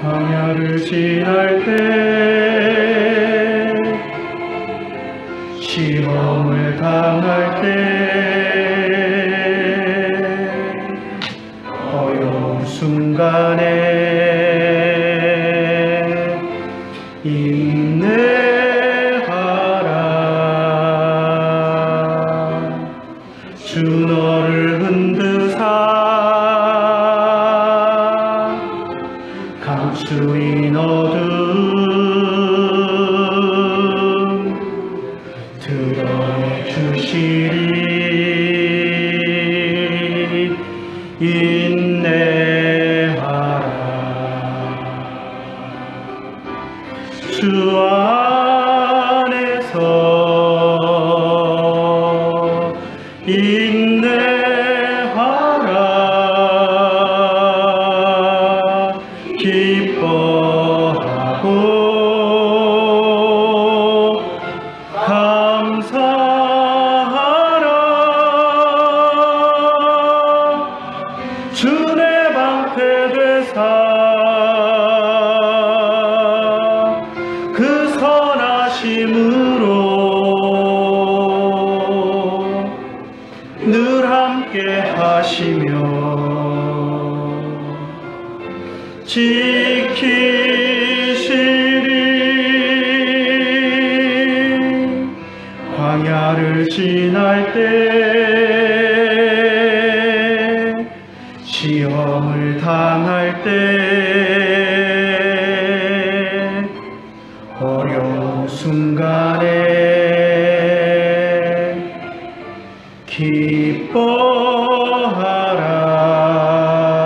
광야를 지날 때 시험을 당할 때 어려운 순간에 인내하라. 주 너를 흔드사 감추인 어둠 드러내 주시리. 인내하라. 주 안에서 인내하라. 기뻐하고 감사하라. 주 내 방패 되사 그 선하심으로 늘 함께 하시며 지키시리. 광야를 지날 때 시험을 당할 때 어려운 순간에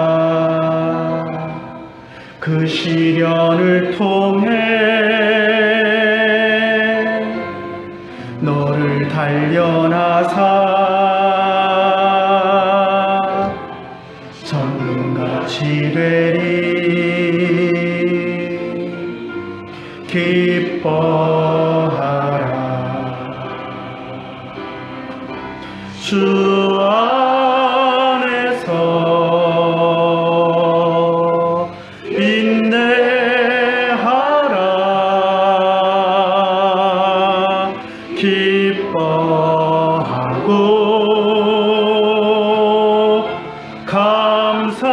기뻐하라. 그 시련을 통해 너를 단련하사 전능같이 되리. 기뻐하라. 주 안에서 인내하라. 기뻐하고 감사하라.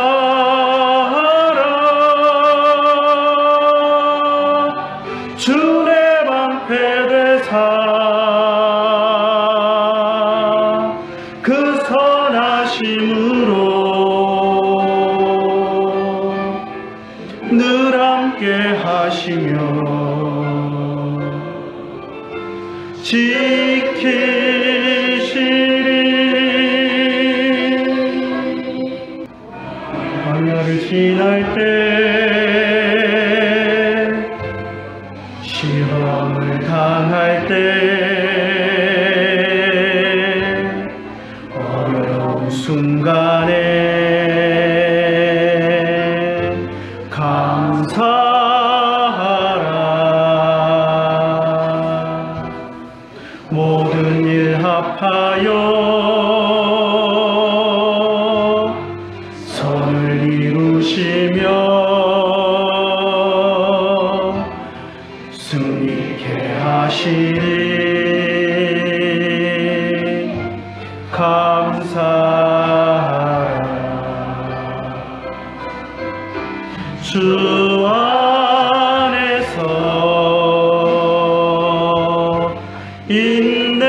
주 내 방패 되사 그 선하심으로 늘 함께 하시며 지키시리. 광야를 지날 때 시험을 당할 때 어려운 순간에 감사하라. 모든 일 합하여 선을 이루시며 승리케 하시리. 감사하라. 주 안에서 인내하라.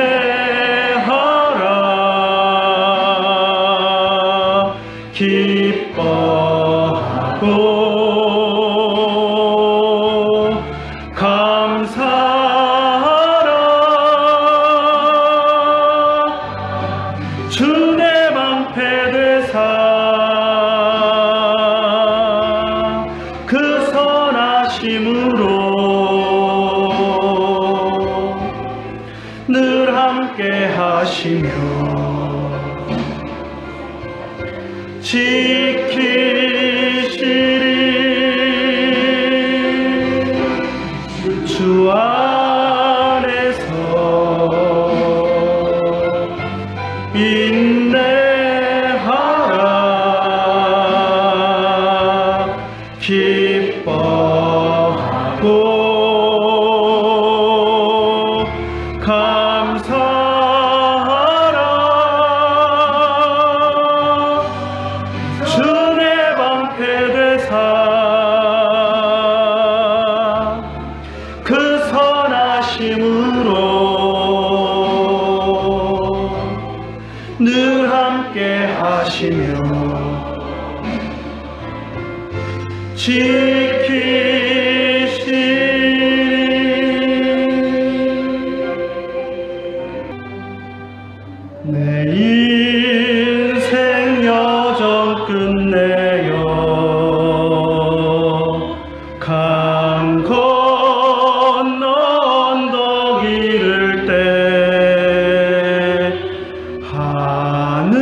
기뻐하고 감사하라. 주 내 방패 되사 그 선하심으로 늘 함께 하시며 지키시리. 주 안에서 인내하라. 기뻐 내 인생 여정 끝내요 강 건너 언덕 이를 때 하늘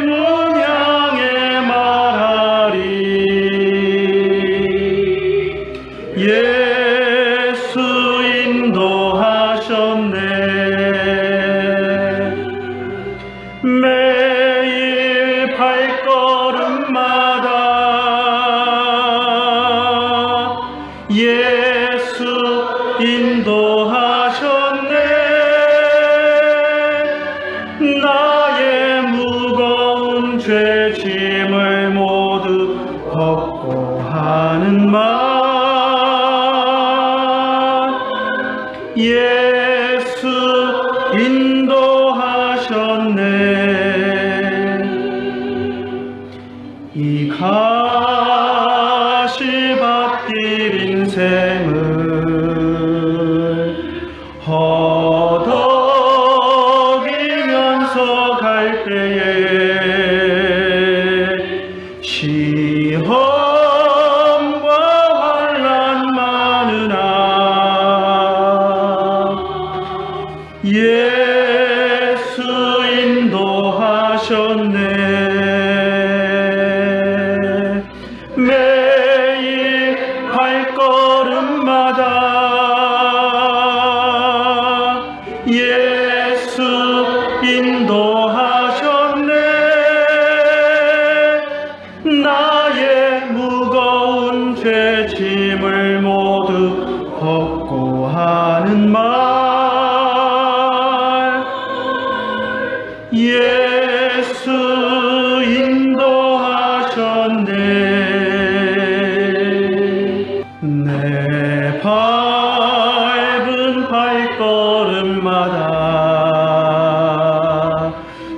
문 향해 말하리 예수 인도하셨네 매일 발걸음마다 예수 인도하셨네 나의 무거운 죄짐을 모두 벗고 하는 말 예수 인도하셨네 이 가시밭길 인생을 허덕이면서 갈 때에 시험과 환난 많으나 예수 인도하셨네 매일 발걸음마다 예수 인도하셨네 나의 무거운 죄짐을 모두 벗고 하는 말 예수 인도하셨네 내 밟은 발걸음마다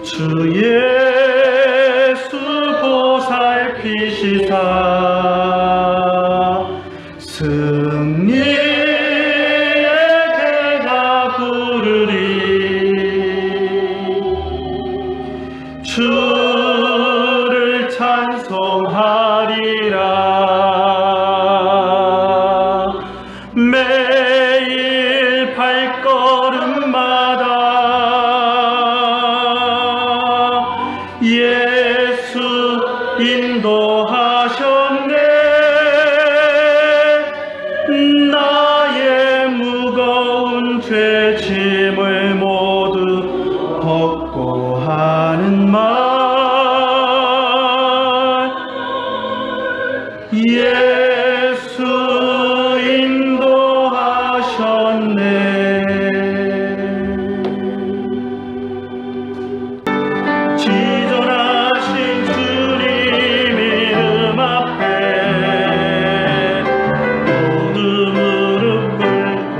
주 예수 보살피시사 승리의 대가 부르리 주를 찬송하리라 매일 발걸음마다 예수 인도하셨네 나의 무거운 죄짐을 모두 벗고 하는 말 예수 인도하셨네 지존하신 주님 이름 앞에 모두 무릎 꿇고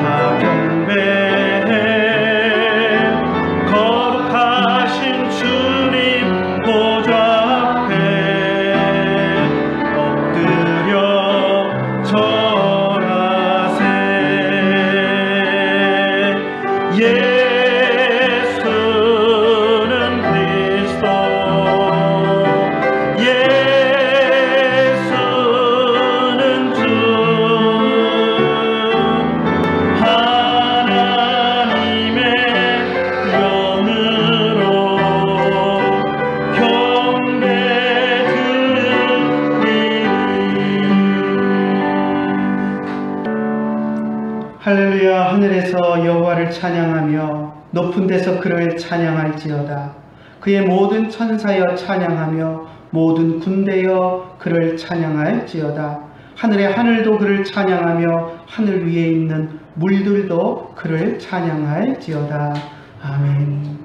다 경배해 거룩하신 주님 보좌 앞에 엎드려 절하세 예수는 그리스도 예수는 주 하나님의 영으로 경배 드리리 할렐루야 하늘에서 여호와를 찬양하며 높은 데서 그를 찬양할지어다 그의 모든 천사여 찬양하며 모든 군대여 그를 찬양할지어다 하늘의 하늘도 그를 찬양하며 하늘 위에 있는 물들도 그를 찬양할지어다 아멘.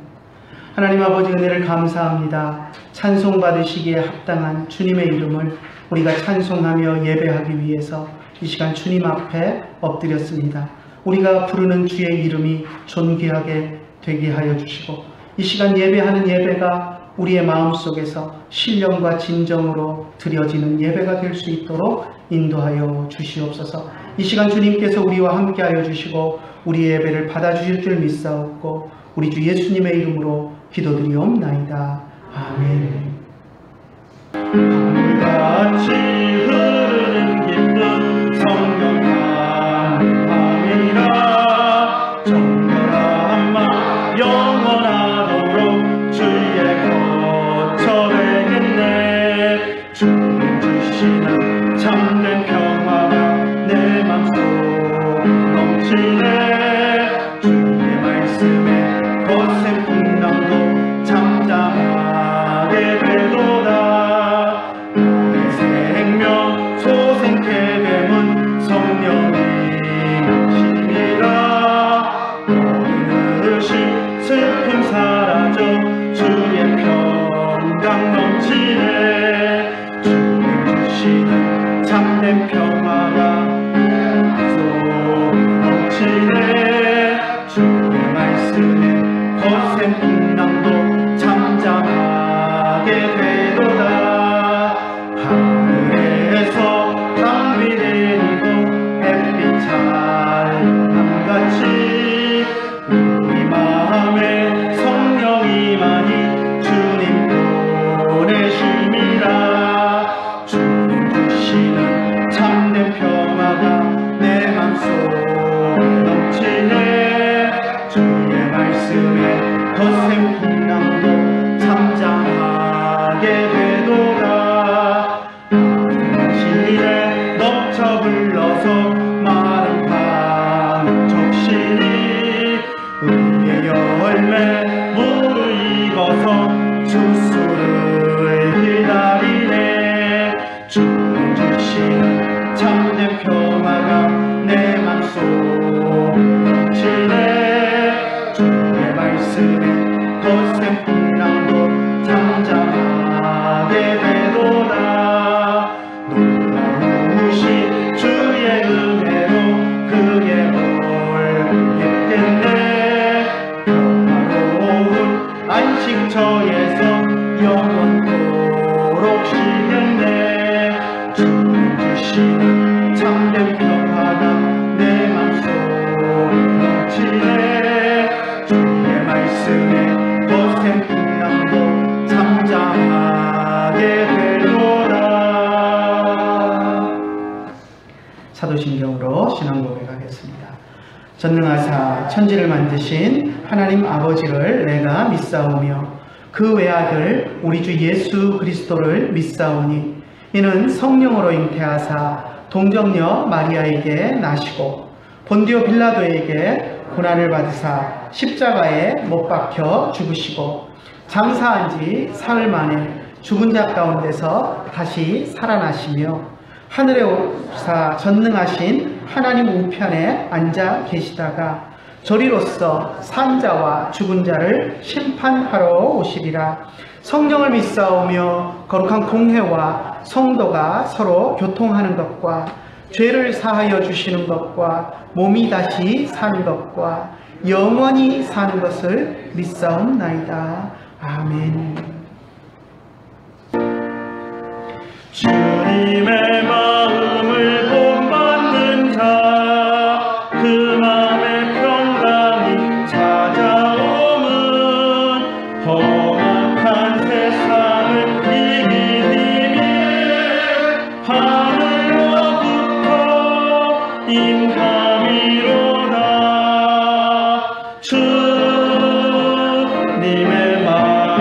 하나님 아버지 은혜를 감사합니다. 찬송 받으시기에 합당한 주님의 이름을 우리가 찬송하며 예배하기 위해서 이 시간 주님 앞에 엎드렸습니다. 우리가 부르는 주의 이름이 존귀하게 되게 하여 주시고 이 시간 예배하는 예배가 우리의 마음속에서 신령과 진정으로 드려지는 예배가 될 수 있도록 인도하여 주시옵소서. 이 시간 주님께서 우리와 함께하여 주시고 우리 예배를 받아주실 줄 믿사옵고 우리 주 예수님의 이름으로 기도드리옵나이다. 아멘. 강물같이 흐르는 기쁜 성령 감사합니다. 정결한 마 영원하도록 주의 거처되겠네. 주님 주시는 참된 평화가 내 맘속 넘치네. 주의 말씀에 거센 풍랑도 잠잠하게 되도다. 나의 생명 소생케 됨은 성령이십니다. 모든 의심 슬픔 사라져 주의 평강 넘치네. 주님 주시는 참된 평화가 넘치네. 주의 말씀에 거센 풍랑도 잠잠하게 되도다. 하늘에서 강비 내리고 햇빛 찬양같이 우리 마음에 성령이만이 주님 보내심이라. 주님 주시는 참된 평화가 내 맘속에 넘치네. 주의 말씀에 거센 풍랑도 잠잠하게 되도다. 당신의 넘쳐 흘러서 마른 강 적시니 의의 열매 무르익어서 주수를 기다리네. 주님 주시는 참된 평화가 내 맘속 넘치네. 주의 말씀에 거센 풍랑도 잠잠하게 되도다. 놀라우신 주의 은혜로 그의 올겠겠네. 평화로운 안식처에서 영원토록 쉬겠네. 주님 주시는 참된 평화가 내 맘속 넘치네. 주의 말씀에 거센 풍랑도 잠잠하게 되도다. 사도신경으로 신앙 고백하겠습니다. 전능하사 천지를 만드신 하나님 아버지를 내가 믿사오며 그 외아들 우리 주 예수 그리스도를 믿사오니 이는 성령으로 잉태하사 동정녀 마리아에게 나시고 본디오 빌라도에게 고난을 받으사 십자가에 못 박혀 죽으시고 장사한 지 사흘 만에 죽은 자 가운데서 다시 살아나시며 하늘에 오사 전능하신 하나님 우편에 앉아 계시다가 저리로서 산자와 죽은 자를 심판하러 오시리라. 성령을 믿사오며 거룩한 공회와 성도가 서로 교통하는 것과 죄를 사하여 주시는 것과 몸이 다시 사는 것과 영원히 사는 것을 믿사옵나이다. 아멘. 주님의 마음을 본받는 자, 그 마음의 평강이 찾아오면 험악한 세상을 이기니 하늘로부터 임함이로다. 주님의 마음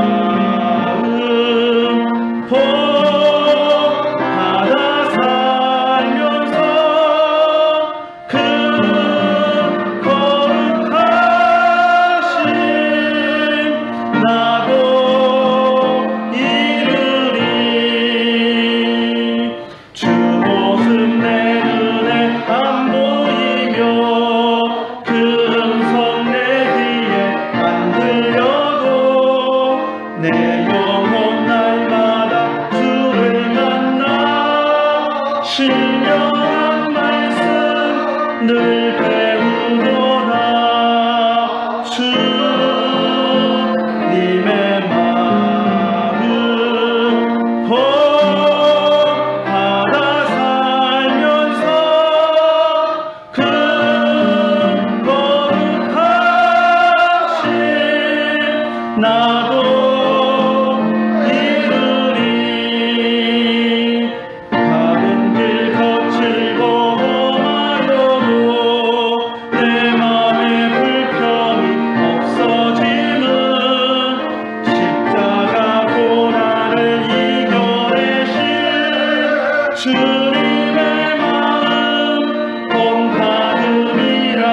주님의 마음 봄 가득이라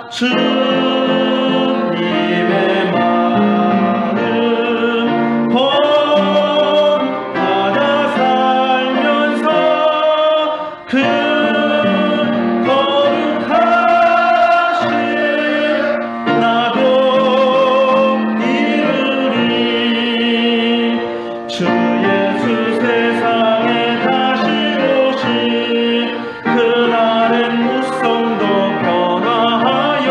주님의 마음 봄 받아 살면서 그 거룩하신 나도 이루리 주 예수 세상에 다시 오신 그날의 무성도 변화하여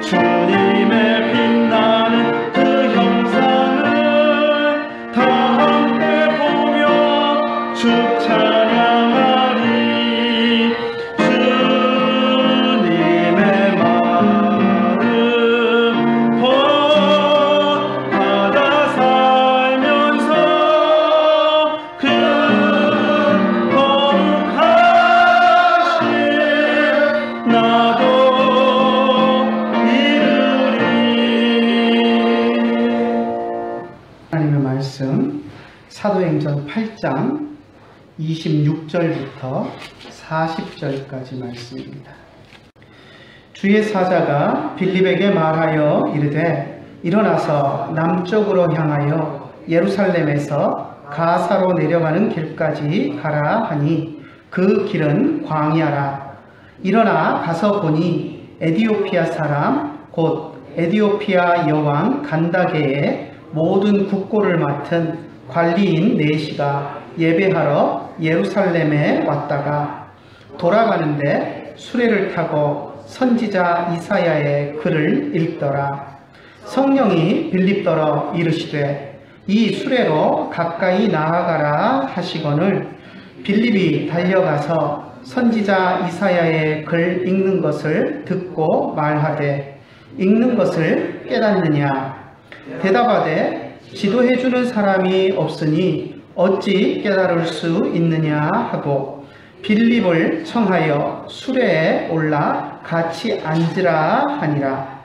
주님의 빛나는 그 형상을 다 함께 보며 주 찬양하리 주님의 마음 봄 받아 살면서 그 거룩하신 나도 이루리. 하나님의 말씀 사도행전 8장 26절부터 40절까지 말씀입니다. 주의 사자가 빌립에게 말하여 이르되 일어나서 남쪽으로 향하여 예루살렘에서 가사로 내려가는 길까지 가라 하니 그 길은 광야라. 일어나 가서 보니 에디오피아 사람 곧 에디오피아 여왕 간다게의 모든 국고를 맡은 관리인 네시가 예배하러 예루살렘에 왔다가 돌아가는데 수레를 타고 선지자 이사야의 글을 읽더라. 성령이 빌립더러 이르시되 이 수레로 가까이 나아가라 하시거늘 빌립이 달려가서 선지자 이사야의 글 읽는 것을 듣고 말하되 읽는 것을 깨닫느냐? 대답하되 지도해주는 사람이 없으니 어찌 깨달을 수 있느냐 하고 빌립을 청하여 수레에 올라 같이 앉으라 하니라.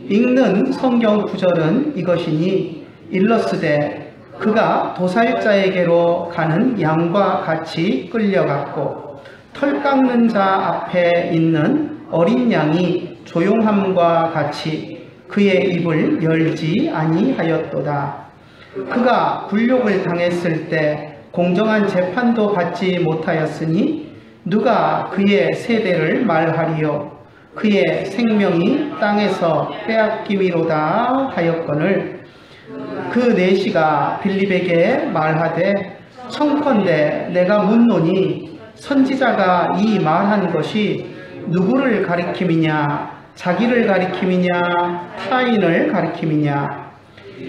읽는 성경 구절은 이것이니 일러스되 그가 도살자에게로 가는 양과 같이 끌려갔고 털 깎는 자 앞에 있는 어린 양이 조용함과 같이 그의 입을 열지 아니하였도다. 그가 굴욕을 당했을 때 공정한 재판도 받지 못하였으니 누가 그의 세대를 말하리요. 그의 생명이 땅에서 빼앗기위로다 하였거늘 그 네시가 빌립에게 말하되 청컨대 내가 묻노니 선지자가 이 말한 것이 누구를 가리킴이냐? 자기를 가리킴이냐? 타인을 가리킴이냐?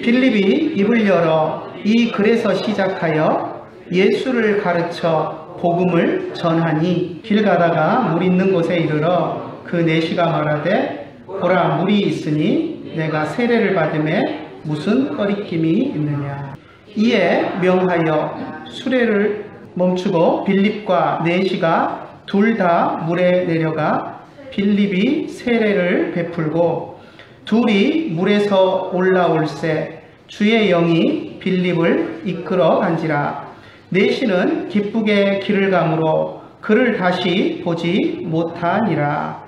빌립이 입을 열어 이 글에서 시작하여 예수를 가르쳐 복음을 전하니 길 가다가 물 있는 곳에 이르러 그 네시가 말하되 보라 물이 있으니 내가 세례를 받음에 무슨 꺼리낌이 있느냐. 이에 명하여 수레를 멈추고 빌립과 네시가 둘 다 물에 내려가 빌립이 세례를 베풀고 둘이 물에서 올라올새 주의 영이 빌립을 이끌어 간지라. 네시는 기쁘게 길을 가므로 그를 다시 보지 못하니라.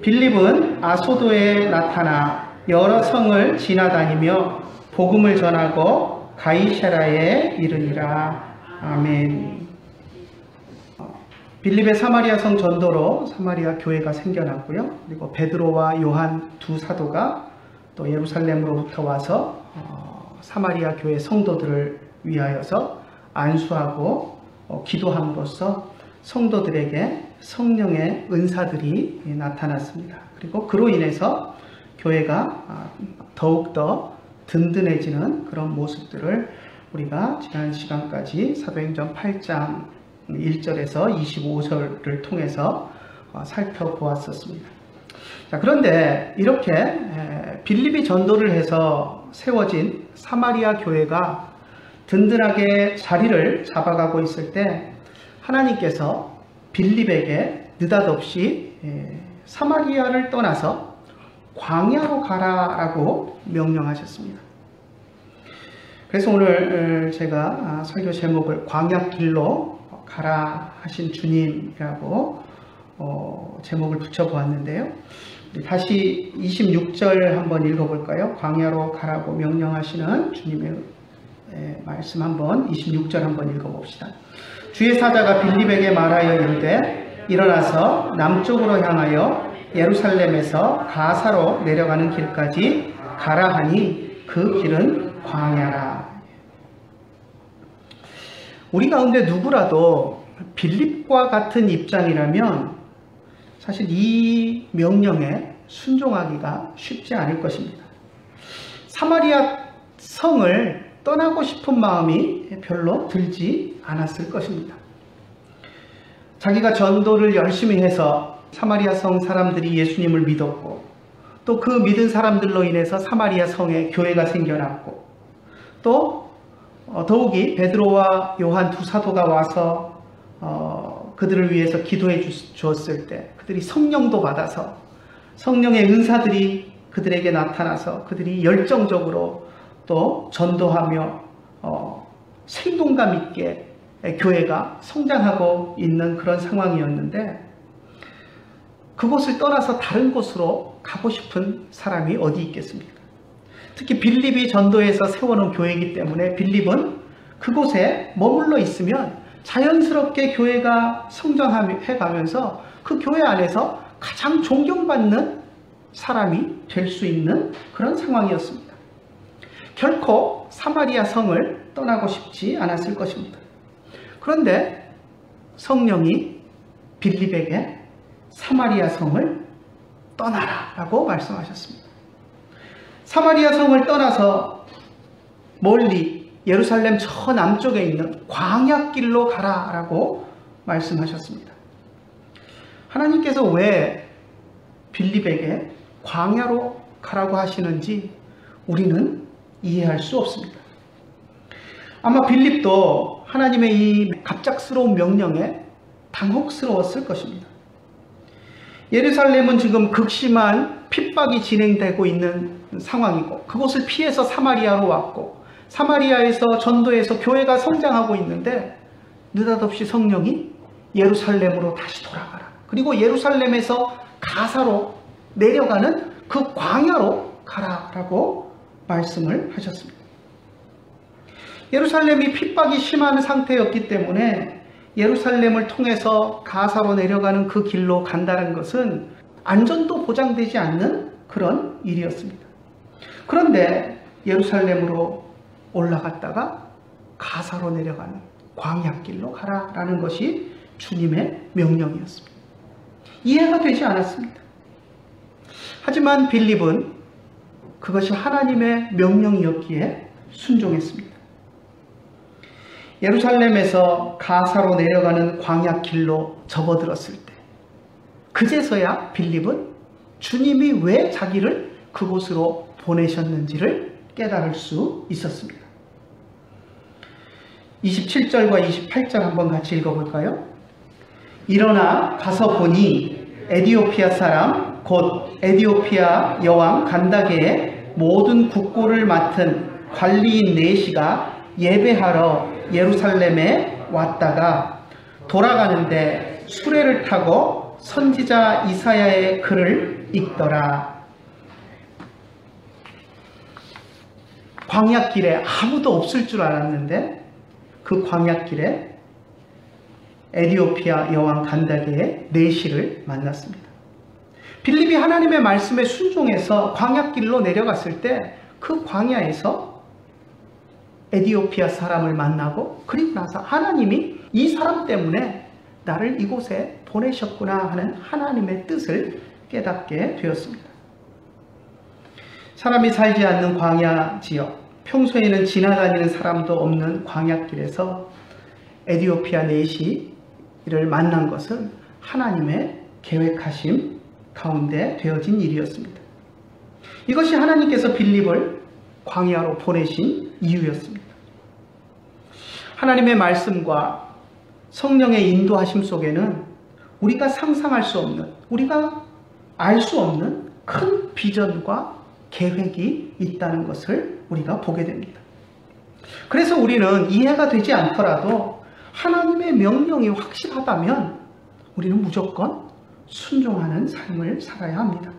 빌립은 아소도에 나타나 여러 성을 지나다니며 복음을 전하고 가이사랴에 이르니라. 아멘. 빌립의 사마리아 성 전도로 사마리아 교회가 생겨났고요. 그리고 베드로와 요한 두 사도가 또 예루살렘으로부터 와서 사마리아 교회 성도들을 위하여서 안수하고 기도함으로써 성도들에게 성령의 은사들이 나타났습니다. 그리고 그로 인해서 교회가 더욱더 든든해지는 그런 모습들을 우리가 지난 시간까지 사도행전 8장 1절에서 25절을 통해서 살펴보았었습니다. 자, 그런데 이렇게 빌립이 전도를 해서 세워진 사마리아 교회가 든든하게 자리를 잡아가고 있을 때 하나님께서 빌립에게 느닷없이 사마리아를 떠나서 광야로 가라라고 명령하셨습니다. 그래서 오늘 제가 설교 제목을 광야길로 가라 하신 주님이라고 제목을 붙여보았는데요. 다시 26절 한번 읽어볼까요? 광야로 가라고 명령하시는 주님의 말씀 한번 26절 한번 읽어봅시다. 주의 사자가 빌립에게 말하여 이르되 일어나서 남쪽으로 향하여 예루살렘에서 가사로 내려가는 길까지 가라 하니 그 길은 광야라. 우리 가운데 누구라도 빌립과 같은 입장이라면 사실 이 명령에 순종하기가 쉽지 않을 것입니다. 사마리아 성을 떠나고 싶은 마음이 별로 들지 않았을 것입니다. 자기가 전도를 열심히 해서 사마리아 성 사람들이 예수님을 믿었고 또 그 믿은 사람들로 인해서 사마리아 성에 교회가 생겨났고 또 더욱이 베드로와 요한 두 사도가 와서 그들을 위해서 기도해 주었을 때 그들이 성령도 받아서 성령의 은사들이 그들에게 나타나서 그들이 열정적으로 또 전도하며 생동감 있게 교회가 성장하고 있는 그런 상황이었는데 그곳을 떠나서 다른 곳으로 가고 싶은 사람이 어디 있겠습니까? 특히 빌립이 전도해서 세워놓은 교회이기 때문에 빌립은 그곳에 머물러 있으면 자연스럽게 교회가 성장해 가면서 그 교회 안에서 가장 존경받는 사람이 될 수 있는 그런 상황이었습니다. 결코 사마리아 성을 떠나고 싶지 않았을 것입니다. 그런데 성령이 빌립에게 사마리아 성을 떠나라 라고 말씀하셨습니다. 사마리아 성을 떠나서 멀리 예루살렘 저 남쪽에 있는 광야길로 가라 라고 말씀하셨습니다. 하나님께서 왜 빌립에게 광야로 가라고 하시는지 우리는 이해할 수 없습니다. 아마 빌립도 하나님의 이 갑작스러운 명령에 당혹스러웠을 것입니다. 예루살렘은 지금 극심한 핍박이 진행되고 있는 상황이고 그곳을 피해서 사마리아로 왔고 사마리아에서 전도해서 교회가 성장하고 있는데 느닷없이 성령이 예루살렘으로 다시 돌아가라. 그리고 예루살렘에서 가사로 내려가는 그 광야로 가라라고 말씀을 하셨습니다. 예루살렘이 핍박이 심한 상태였기 때문에 예루살렘을 통해서 가사로 내려가는 그 길로 간다는 것은 안전도 보장되지 않는 그런 일이었습니다. 그런데 예루살렘으로 올라갔다가 가사로 내려가는 광야길로 가라라는 것이 주님의 명령이었습니다. 이해가 되지 않았습니다. 하지만 빌립은 그것이 하나님의 명령이었기에 순종했습니다. 예루살렘에서 가사로 내려가는 광야길로 접어들었을 때 그제서야 빌립은 주님이 왜 자기를 그곳으로 보내셨는지를 깨달을 수 있었습니다. 27절과 28절 한번 같이 읽어볼까요? 일어나 가서 보니 에디오피아 사람 곧 에디오피아 여왕 간다게의 모든 국고를 맡은 관리인 네시가 예배하러 예루살렘에 왔다가 돌아가는데 수레를 타고 선지자 이사야의 글을 읽더라. 광야길에 아무도 없을 줄 알았는데 그 광야길에 에디오피아 여왕 간다게의 네시를 만났습니다. 빌립이 하나님의 말씀에 순종해서 광야길로 내려갔을 때 그 광야에서 에디오피아 사람을 만나고 그리고 나서 하나님이 이 사람 때문에 나를 이곳에 보내셨구나 하는 하나님의 뜻을 깨닫게 되었습니다. 사람이 살지 않는 광야 지역, 평소에는 지나다니는 사람도 없는 광야길에서 에디오피아 네시를 만난 것은 하나님의 계획하심 가운데 되어진 일이었습니다. 이것이 하나님께서 빌립을 광야로 보내신 이유였습니다. 하나님의 말씀과 성령의 인도하심 속에는 우리가 상상할 수 없는, 우리가 알 수 없는 큰 비전과 계획이 있다는 것을 우리가 보게 됩니다. 그래서 우리는 이해가 되지 않더라도 하나님의 명령이 확실하다면 우리는 무조건 순종하는 삶을 살아야 합니다.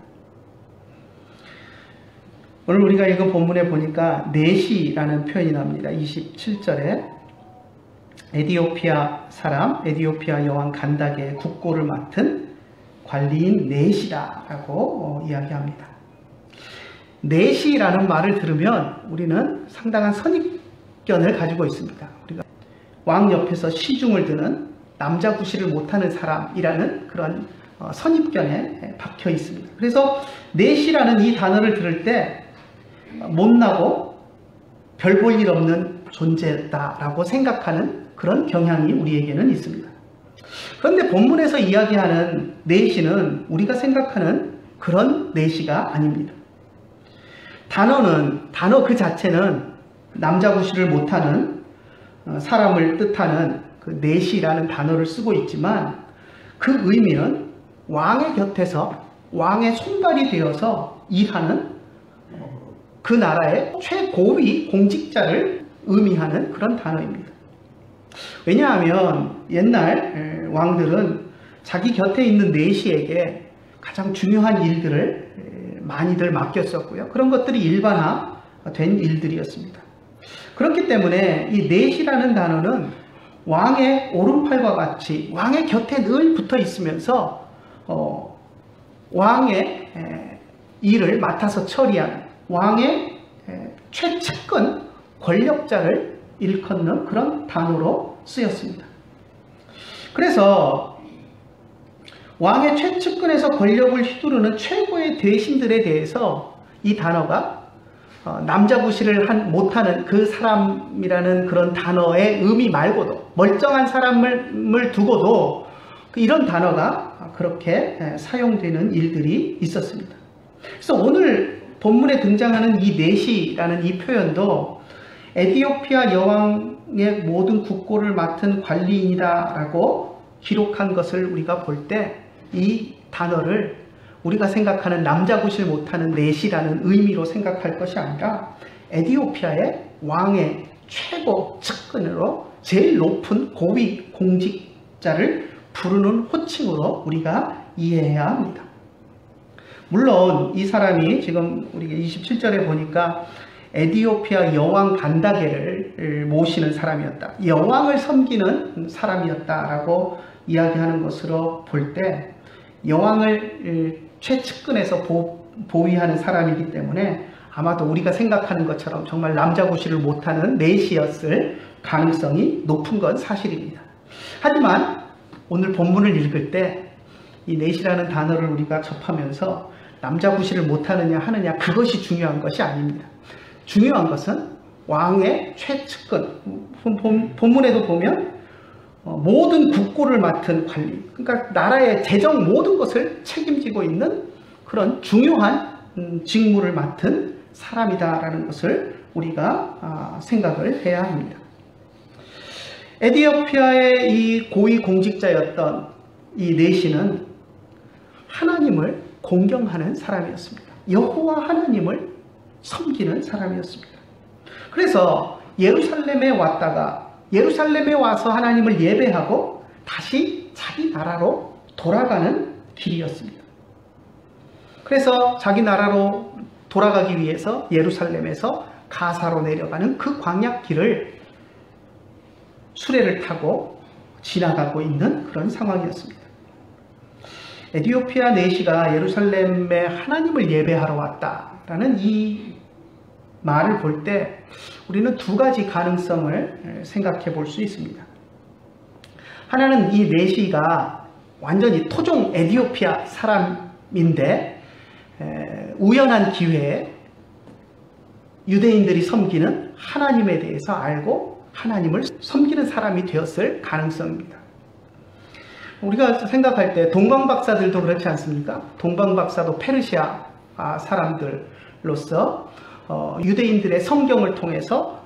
오늘 우리가 읽은 본문에 보니까 내시라는 표현이 나옵니다. 27절에 에디오피아 사람, 에디오피아 여왕 간다게의 국고를 맡은 관리인 내시라고 이야기합니다. 내시라는 말을 들으면 우리는 상당한 선입견을 가지고 있습니다. 우리가 왕 옆에서 시중을 드는 남자 구실을 못하는 사람이라는 그런 선입견에 박혀 있습니다. 그래서 내시라는 이 단어를 들을 때 못나고 별 볼 일 없는 존재다라고 생각하는 그런 경향이 우리에게는 있습니다. 그런데 본문에서 이야기하는 내시는 우리가 생각하는 그런 내시가 아닙니다. 단어 그 자체는 남자 구실을 못하는 사람을 뜻하는 그 내시라는 단어를 쓰고 있지만 그 의미는 왕의 곁에서 왕의 손발이 되어서 일하는 그 나라의 최고위 공직자를 의미하는 그런 단어입니다. 왜냐하면 옛날 왕들은 자기 곁에 있는 내시에게 가장 중요한 일들을 많이들 맡겼었고요. 그런 것들이 일반화된 일들이었습니다. 그렇기 때문에 이 내시라는 단어는 왕의 오른팔과 같이 왕의 곁에 늘 붙어 있으면서 왕의 일을 맡아서 처리하는 왕의 최측근 권력자를 일컫는 그런 단어로 쓰였습니다. 그래서 왕의 최측근에서 권력을 휘두르는 최고의 대신들에 대해서 이 단어가 남자 구실을 못하는 그 사람이라는 그런 단어의 의미 말고도 멀쩡한 사람을 두고도 이런 단어가 그렇게 사용되는 일들이 있었습니다. 그래서 오늘 본문에 등장하는 이 내시라는 이 표현도 에디오피아 여왕의 모든 국고를 맡은 관리인이다라고 기록한 것을 우리가 볼 때 이 단어를 우리가 생각하는 남자 구실 못하는 내시라는 의미로 생각할 것이 아니라 에디오피아의 왕의 최고 측근으로 제일 높은 고위 공직자를 부르는 호칭으로 우리가 이해해야 합니다. 물론 이 사람이 지금 우리가 27절에 보니까 에디오피아 여왕 간다게를 모시는 사람이었다. 여왕을 섬기는 사람이었다라고 이야기하는 것으로 볼 때 여왕을 최측근에서 보위하는 사람이기 때문에 아마도 우리가 생각하는 것처럼 정말 남자 구실을 못하는 내시였을 가능성이 높은 건 사실입니다. 하지만 오늘 본문을 읽을 때 이 내시라는 단어를 우리가 접하면서 남자 구실을 못하느냐 하느냐 그것이 중요한 것이 아닙니다. 중요한 것은 왕의 최측근, 본문에도 보면 모든 국고를 맡은 관리, 그러니까 나라의 재정 모든 것을 책임지고 있는 그런 중요한 직무를 맡은 사람이다라는 것을 우리가 생각을 해야 합니다. 에디오피아의 이 고위 공직자였던 이 내시는 하나님을 공경하는 사람이었습니다. 여호와 하나님을 섬기는 사람이었습니다. 그래서 예루살렘에 왔다가 예루살렘에 와서 하나님을 예배하고 다시 자기 나라로 돌아가는 길이었습니다. 그래서 자기 나라로 돌아가기 위해서 예루살렘에서 가사로 내려가는 그 광야길을 수레를 타고 지나가고 있는 그런 상황이었습니다. 에디오피아 내시가 예루살렘에 하나님을 예배하러 왔다라는 이 말을 볼 때 우리는 두 가지 가능성을 생각해 볼 수 있습니다. 하나는 이 내시가 완전히 토종 에디오피아 사람인데 우연한 기회에 유대인들이 섬기는 하나님에 대해서 알고 하나님을 섬기는 사람이 되었을 가능성입니다. 우리가 생각할 때 동방박사들도 그렇지 않습니까? 동방박사도 페르시아 사람들로서 유대인들의 성경을 통해서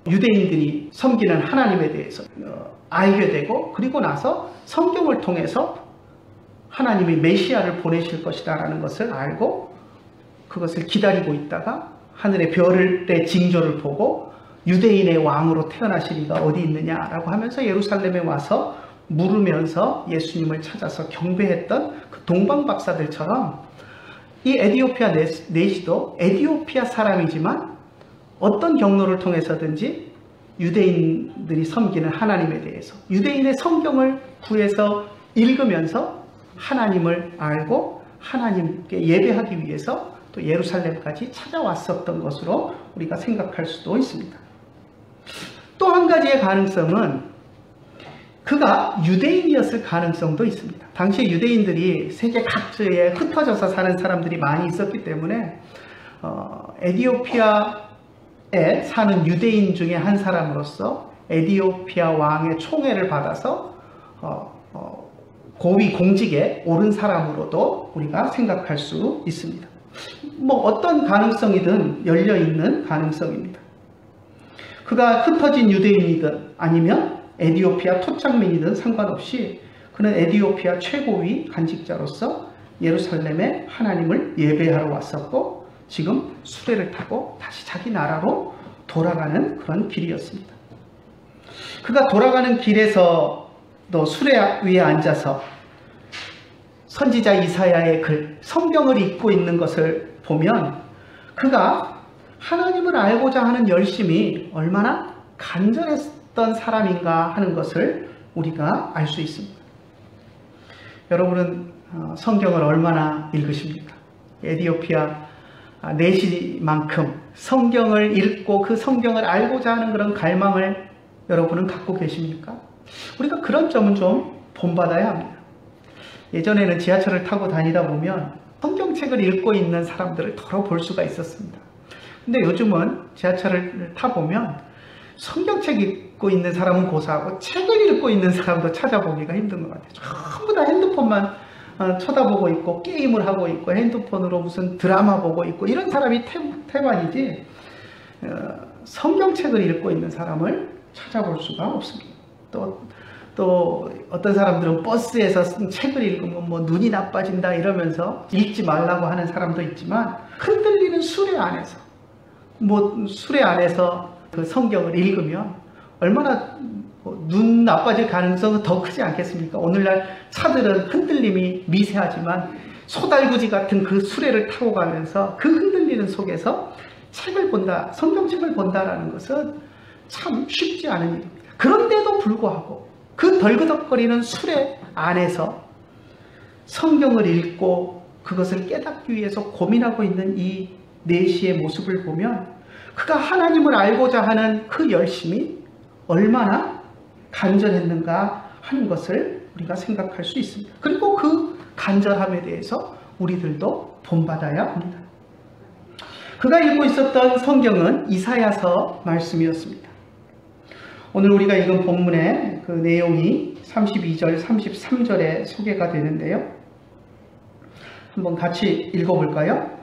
유대인들이 섬기는 하나님에 대해서 알게 되고 그리고 나서 성경을 통해서 하나님이 메시아를 보내실 것이다 라는 것을 알고 그것을 기다리고 있다가 하늘의 별의 징조를 보고 유대인의 왕으로 태어나실 이가 어디 있느냐라고 하면서 예루살렘에 와서 물으면서 예수님을 찾아서 경배했던 그 동방 박사들처럼 이 에디오피아 내시도 에디오피아 사람이지만 어떤 경로를 통해서든지 유대인들이 섬기는 하나님에 대해서 유대인의 성경을 구해서 읽으면서 하나님을 알고 하나님께 예배하기 위해서 또 예루살렘까지 찾아왔었던 것으로 우리가 생각할 수도 있습니다. 또 한 가지의 가능성은 그가 유대인이었을 가능성도 있습니다. 당시 유대인들이 세계 각지에 흩어져서 사는 사람들이 많이 있었기 때문에 에디오피아에 사는 유대인 중에 한 사람으로서 에디오피아 왕의 총애를 받아서 고위 공직에 오른 사람으로도 우리가 생각할 수 있습니다. 뭐 어떤 가능성이든 열려있는 가능성입니다. 그가 흩어진 유대인이든 아니면 에디오피아 토착민이든 상관없이 그는 에디오피아 최고위 간직자로서 예루살렘에 하나님을 예배하러 왔었고 지금 수레를 타고 다시 자기 나라로 돌아가는 그런 길이었습니다. 그가 돌아가는 길에서 또 수레 위에 앉아서 선지자 이사야의 글, 성경을 읽고 있는 것을 보면 그가 하나님을 알고자 하는 열심이 얼마나 간절했던 사람인가 하는 것을 우리가 알 수 있습니다. 여러분은 성경을 얼마나 읽으십니까? 에디오피아 내시만큼 성경을 읽고 그 성경을 알고자 하는 그런 갈망을 여러분은 갖고 계십니까? 우리가 그런 점은 좀 본받아야 합니다. 예전에는 지하철을 타고 다니다 보면 성경책을 읽고 있는 사람들을 더러 볼 수가 있었습니다. 근데 요즘은 지하철을 타보면 성경책 읽고 있는 사람은 고사하고 책을 읽고 있는 사람도 찾아보기가 힘든 것 같아요. 전부 다 핸드폰만 쳐다보고 있고 게임을 하고 있고 핸드폰으로 무슨 드라마 보고 있고 이런 사람이 태반이지 성경책을 읽고 있는 사람을 찾아볼 수가 없습니다. 또 어떤 사람들은 버스에서 책을 읽으면 뭐 눈이 나빠진다 이러면서 읽지 말라고 하는 사람도 있지만 흔들리는 수레 안에서 그 성경을 읽으면 얼마나 눈 나빠질 가능성은 더 크지 않겠습니까? 오늘날 차들은 흔들림이 미세하지만 소달구지 같은 그 수레를 타고 가면서 그 흔들리는 속에서 책을 본다, 성경책을 본다라는 것은 참 쉽지 않은 일입니다. 그런데도 불구하고 그 덜그덕거리는 수레 안에서 성경을 읽고 그것을 깨닫기 위해서 고민하고 있는 이 내시의 모습을 보면 그가 하나님을 알고자 하는 그 열심이 얼마나 간절했는가 하는 것을 우리가 생각할 수 있습니다. 그리고 그 간절함에 대해서 우리들도 본받아야 합니다. 그가 읽고 있었던 성경은 이사야서 말씀이었습니다. 오늘 우리가 읽은 본문의 그 내용이 32절, 33절에 소개가 되는데요. 한번 같이 읽어볼까요?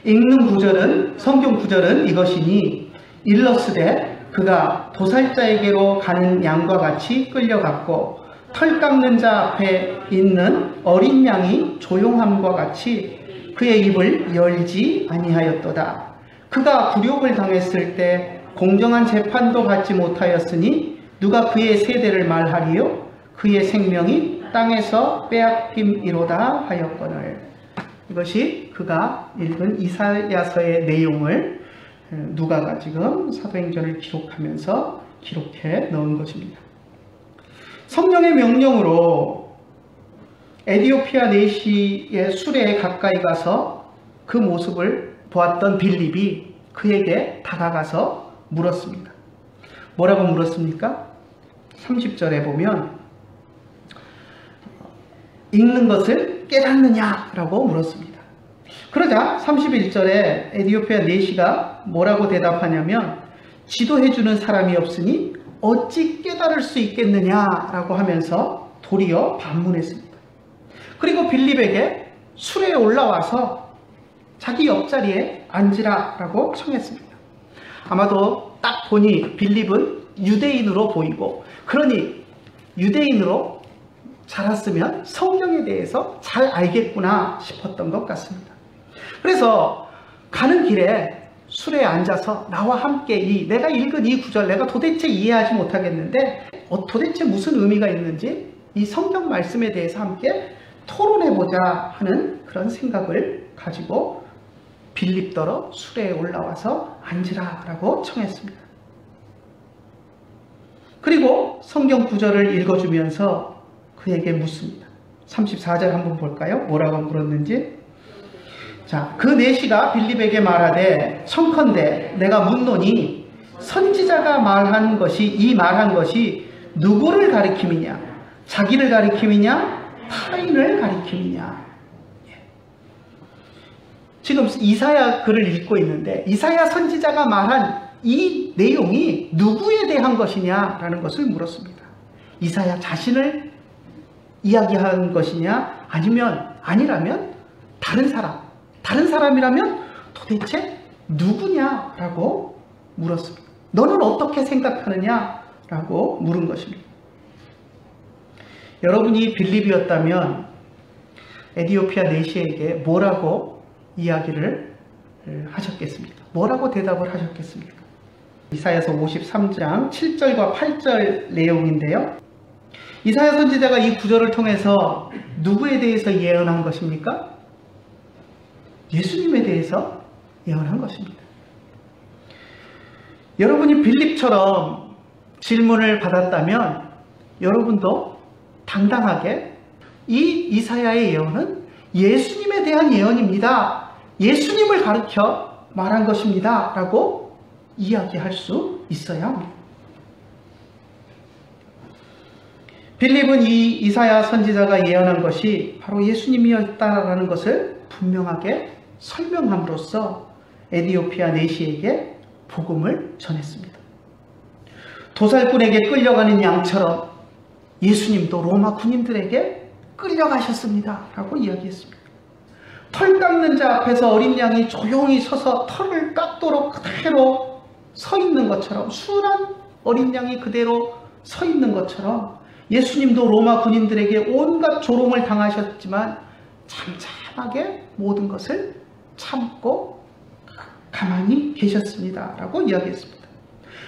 읽는 구절은, 성경 구절은 이것이니 일러스되 그가 도살자에게로 가는 양과 같이 끌려갔고 털 깎는 자 앞에 있는 어린 양이 조용함과 같이 그의 입을 열지 아니하였도다. 그가 굴욕을 당했을 때 공정한 재판도 받지 못하였으니 누가 그의 세대를 말하리요? 그의 생명이 땅에서 빼앗김이로다 하였거늘. 이것이 그가 읽은 이사야서의 내용을 누가가 지금 사도행전을 기록하면서 기록해 넣은 것입니다. 성령의 명령으로 에디오피아 내시의 수레에 가까이 가서 그 모습을 보았던 빌립이 그에게 다가가서 물었습니다. 뭐라고 물었습니까? 30절에 보면 읽는 것을 깨닫느냐라고 물었습니다. 그러자 31절에 에디오피아 내시가 뭐라고 대답하냐면 지도해주는 사람이 없으니 어찌 깨달을 수 있겠느냐라고 하면서 도리어 반문했습니다. 그리고 빌립에게 수레에 올라와서 자기 옆자리에 앉으라라고 청했습니다. 아마도 딱 보니 빌립은 유대인으로 보이고 그러니 유대인으로 자랐으면 성경에 대해서 잘 알겠구나 싶었던 것 같습니다. 그래서 가는 길에 수레에 앉아서 나와 함께 내가 읽은 이 구절 내가 도대체 이해하지 못하겠는데 도대체 무슨 의미가 있는지 이 성경 말씀에 대해서 함께 토론해보자 하는 그런 생각을 가지고 빌립더러 수레에 올라와서 앉으라 라고 청했습니다. 그리고 성경 구절을 읽어주면서 그에게 묻습니다. 34절 한번 볼까요? 뭐라고 물었는지. 자, 그 내시가 빌립에게 말하되 청컨대 내가 묻노니 선지자가 말한 것이 누구를 가리킴이냐? 자기를 가리킴이냐? 타인을 가리킴이냐? 지금 이사야 글을 읽고 있는데 이사야 선지자가 말한 이 내용이 누구에 대한 것이냐라는 것을 물었습니다. 이사야 자신을 이야기한 것이냐 아니라면 다른 사람이라면 도대체 누구냐라고 물었습니다. 너는 어떻게 생각하느냐라고 물은 것입니다. 여러분이 빌립이었다면 에디오피아 내시에게 뭐라고 이야기를 하셨겠습니까? 뭐라고 대답을 하셨겠습니까? 이사야서 53장 7절과 8절 내용인데요. 이사야 선지자가 이 구절을 통해서 누구에 대해서 예언한 것입니까? 예수님에 대해서 예언한 것입니다. 여러분이 빌립처럼 질문을 받았다면 여러분도 당당하게 이 이사야의 예언은 예수님에 대한 예언입니다. 예수님을 가르쳐 말한 것입니다. 라고 이야기할 수 있어야 합니다. 빌립은 이 이사야 선지자가 예언한 것이 바로 예수님이었다라는 것을 분명하게 설명함으로써 에디오피아 내시에게 복음을 전했습니다. 도살꾼에게 끌려가는 양처럼 예수님도 로마 군인들에게 끌려가셨습니다. 라고 이야기했습니다. 털 깎는 자 앞에서 어린 양이 조용히 서서 털을 깎도록 그대로 서 있는 것처럼 순한 어린 양이 그대로 서 있는 것처럼 예수님도 로마 군인들에게 온갖 조롱을 당하셨지만 잠잠하게 모든 것을 참고 가만히 계셨습니다. 라고 이야기했습니다.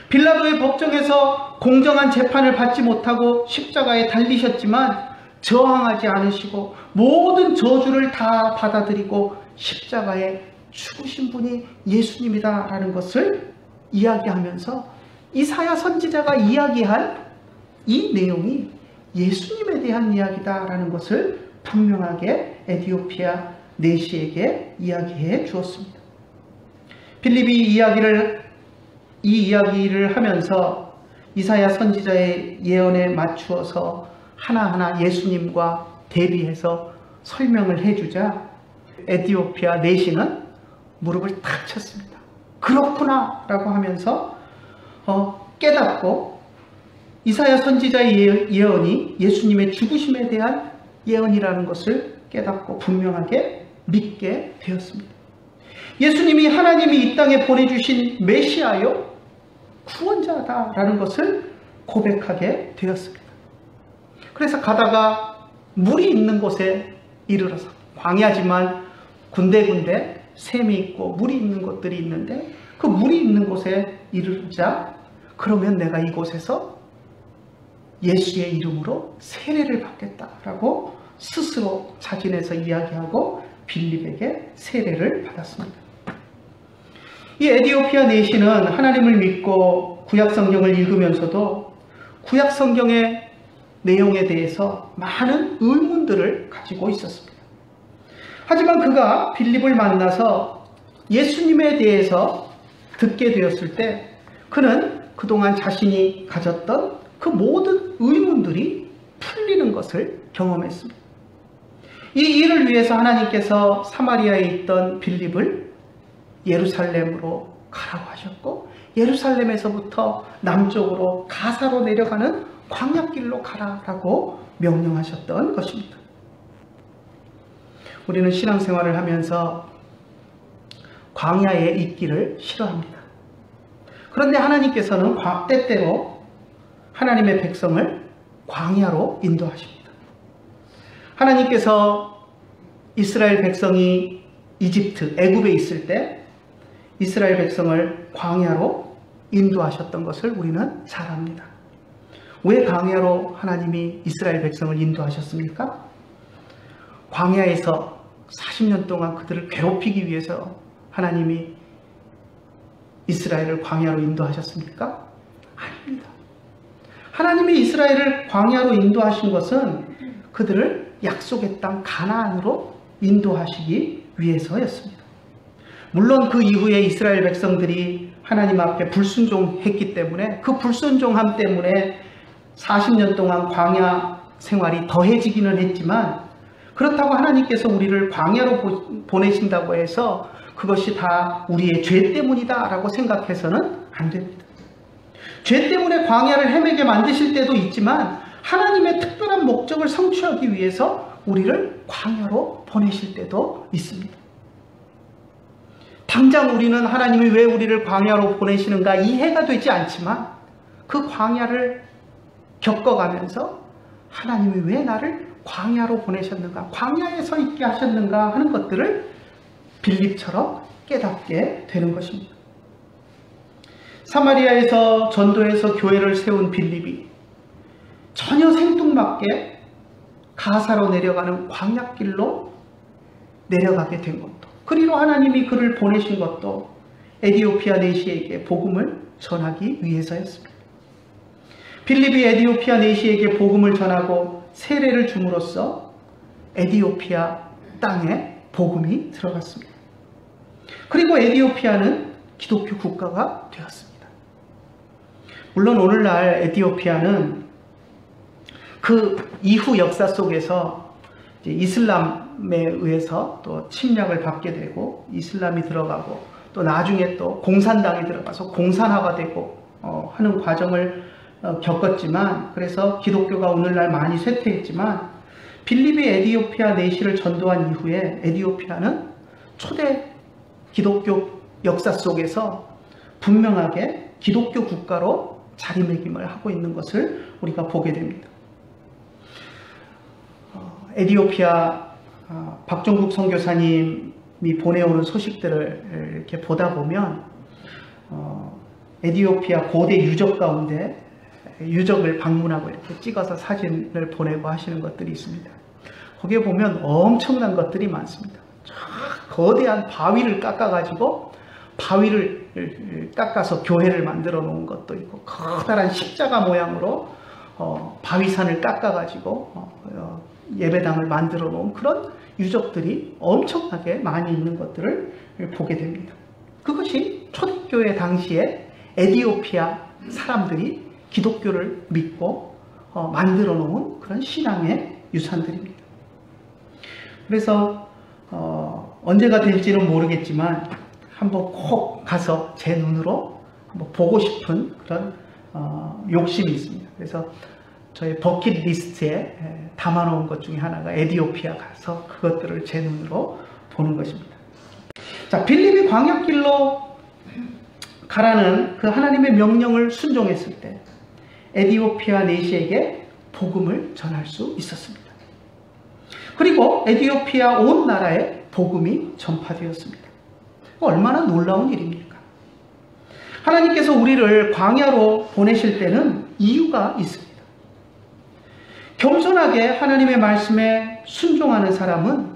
빌라도의 법정에서 공정한 재판을 받지 못하고 십자가에 달리셨지만 저항하지 않으시고 모든 저주를 다 받아들이고 십자가에 죽으신 분이 예수님이다 라는 것을 이야기하면서 이사야 선지자가 이야기한 이 내용이 예수님에 대한 이야기다 라는 것을 분명하게 에디오피아 내시에게 이야기해 주었습니다. 빌립이 이 이야기를 하면서 이사야 선지자의 예언에 맞추어서 하나하나 예수님과 대비해서 설명을 해주자 에디오피아 내시는 무릎을 탁 쳤습니다. 그렇구나 라고 하면서 깨닫고 이사야 선지자의 예언이 예수님의 죽으심에 대한 예언이라는 것을 깨닫고 분명하게 믿게 되었습니다. 예수님이 하나님이 이 땅에 보내주신 메시아요 구원자다라는 것을 고백하게 되었습니다. 그래서 가다가 물이 있는 곳에 이르러서 광야지만 군데군데 샘이 있고 물이 있는 곳들이 있는데 그 물이 있는 곳에 이르자 그러면 내가 이곳에서 예수의 이름으로 세례를 받겠다라고 스스로 자진해서 이야기하고 빌립에게 세례를 받았습니다. 이 에디오피아 내시는 하나님을 믿고 구약성경을 읽으면서도 구약성경의 내용에 대해서 많은 의문들을 가지고 있었습니다. 하지만 그가 빌립을 만나서 예수님에 대해서 듣게 되었을 때 그는 그동안 자신이 가졌던 그 모든 의문들이 풀리는 것을 경험했습니다. 이 일을 위해서 하나님께서 사마리아에 있던 빌립을 예루살렘으로 가라고 하셨고 예루살렘에서부터 남쪽으로 가사로 내려가는 광야길로 가라라고 명령하셨던 것입니다. 우리는 신앙생활을 하면서 광야에 있기를 싫어합니다. 그런데 하나님께서는 때때로 하나님의 백성을 광야로 인도하십니다. 하나님께서 이스라엘 백성이 애굽에 있을 때 이스라엘 백성을 광야로 인도하셨던 것을 우리는 잘 압니다. 왜 광야로 하나님이 이스라엘 백성을 인도하셨습니까? 광야에서 40년 동안 그들을 괴롭히기 위해서 하나님이 이스라엘을 광야로 인도하셨습니까? 아닙니다. 하나님이 이스라엘을 광야로 인도하신 것은 그들을 약속의 땅 가나안으로 인도하시기 위해서였습니다. 물론 그 이후에 이스라엘 백성들이 하나님 앞에 불순종했기 때문에 그 불순종함 때문에 40년 동안 광야 생활이 더해지기는 했지만, 그렇다고 하나님께서 우리를 광야로 보내신다고 해서 그것이 다 우리의 죄 때문이다 라고 생각해서는 안 됩니다. 죄 때문에 광야를 헤매게 만드실 때도 있지만 하나님의 특별한 목적을 성취하기 위해서 우리를 광야로 보내실 때도 있습니다. 당장 우리는 하나님이 왜 우리를 광야로 보내시는가 이해가 되지 않지만, 그 광야를 겪어가면서 하나님이 왜 나를 광야로 보내셨는가, 광야에서 있게 하셨는가 하는 것들을 빌립처럼 깨닫게 되는 것입니다. 사마리아에서 전도해서 교회를 세운 빌립이 전혀 생뚱맞게 가사로 내려가는 광야길로 내려가게 된 것도, 그리로 하나님이 그를 보내신 것도 에디오피아 내시에게 복음을 전하기 위해서였습니다. 빌립이 에디오피아 내시에게 복음을 전하고 세례를 줌으로써 에디오피아 땅에 복음이 들어갔습니다. 그리고 에디오피아는 기독교 국가가 되었습니다. 물론 오늘날 에디오피아는 그 이후 역사 속에서 이슬람에 의해서 또 침략을 받게 되고 이슬람이 들어가고 또 나중에 또 공산당이 들어가서 공산화가 되고 하는 과정을 겪었지만, 그래서 기독교가 오늘날 많이 쇠퇴했지만, 빌립이 에디오피아 내시를 전도한 이후에 에디오피아는 초대 기독교 역사 속에서 분명하게 기독교 국가로 자리매김을 하고 있는 것을 우리가 보게 됩니다. 에디오피아 박종국 선교사님이 보내오는 소식들을 이렇게 보다 보면 에디오피아 고대 유적 가운데 유적을 방문하고 이렇게 찍어서 사진을 보내고 하시는 것들이 있습니다. 거기에 보면 엄청난 것들이 많습니다. 거대한 바위를 깎아가지고 바위를 깎아서 교회를 만들어 놓은 것도 있고, 커다란 십자가 모양으로 바위산을 깎아가지고 예배당을 만들어 놓은 그런 유적들이 엄청나게 많이 있는 것들을 보게 됩니다. 그것이 초대교회 당시에 에디오피아 사람들이 기독교를 믿고 만들어 놓은 그런 신앙의 유산들입니다. 그래서 언제가 될지는 모르겠지만 한번 꼭 가서 제 눈으로 한번 보고 싶은 그런 욕심이 있습니다. 그래서 저희 버킷리스트에 담아놓은 것 중에 하나가 에디오피아 가서 그것들을 제 눈으로 보는 것입니다. 자, 빌립이 광야길로 가라는 그 하나님의 명령을 순종했을 때 에디오피아 내시에게 복음을 전할 수 있었습니다. 그리고 에디오피아 온 나라에 복음이 전파되었습니다. 얼마나 놀라운 일입니까? 하나님께서 우리를 광야로 보내실 때는 이유가 있습니다. 겸손하게 하나님의 말씀에 순종하는 사람은